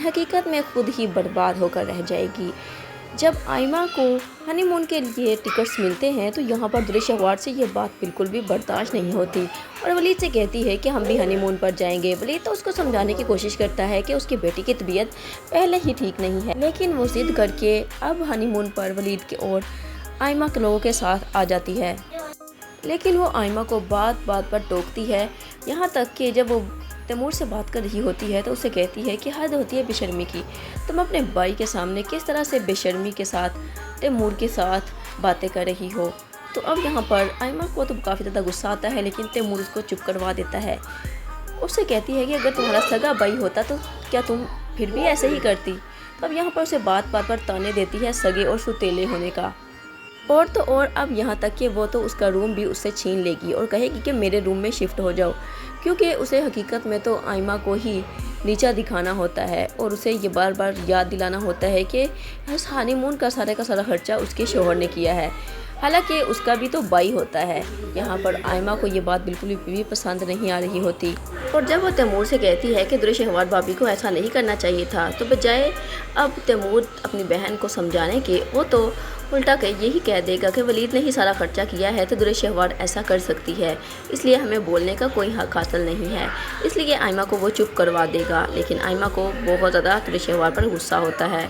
हकीकत में खुद ही बर्बाद होकर रह जाएगी। जब आइमा को हनीमून के लिए टिकट्स मिलते हैं तो यहाँ पर दुरेश अवार्ड से ये बात बिल्कुल भी बर्दाश्त नहीं होती और वलीद से कहती है कि हम भी हनीमून पर जाएंगे। वलीद तो उसको समझाने की कोशिश करता है कि उसकी बेटी की तबीयत पहले ही ठीक नहीं है, लेकिन वो ज़िद करके अब हनीमून पर वलीद के और आइमा के लोगों के साथ आ जाती है। लेकिन वो आइमा को बात बात पर टोकती है, यहाँ तक कि जब वो तैमूर से बात कर रही होती है तो उसे कहती है कि हद होती है बेशर्मी की, तुम अपने भाई के सामने किस तरह से बेशर्मी के साथ तैमूर के साथ बातें कर रही हो। तो अब यहाँ पर आइमा को तो काफ़ी ज़्यादा गुस्सा आता है, लेकिन तैमूर उसको चुप करवा देता है। उससे कहती है कि अगर तुम्हारा सगा भाई होता तो क्या तुम फिर भी ऐसे ही करती। तो अब यहाँ पर उसे बात बात पर ताने देती है सगे और सुतेले होने का। और तो और अब यहाँ तक कि वो तो उसका रूम भी उससे छीन लेगी और कहेगी कि मेरे रूम में शिफ्ट हो जाओ, क्योंकि उसे हकीकत में तो आइमा को ही नीचा दिखाना होता है और उसे ये बार बार याद दिलाना होता है कि इस हनीमून का सारा खर्चा उसके शोहर ने किया है, हालांकि उसका भी तो भाई होता है। यहाँ पर आइमा को ये बात बिल्कुल भी पसंद नहीं आ रही होती और जब वो तैमूर से कहती है कि दुरेश अवार्ड भाभी को ऐसा नहीं करना चाहिए था, तो बजाय अब तैमूर अपनी बहन को समझाने के वो तो उल्टा के यही कह देगा कि वलीद ने ही सारा खर्चा किया है तो दुरेश अवार्ड ऐसा कर सकती है, इसलिए हमें बोलने का कोई हक हासिल नहीं है। इसलिए आइमा को वो चुप करवा देगा, लेकिन आइमा को बहुत ज़्यादा दुरेश अवार्ड पर गुस्सा होता है।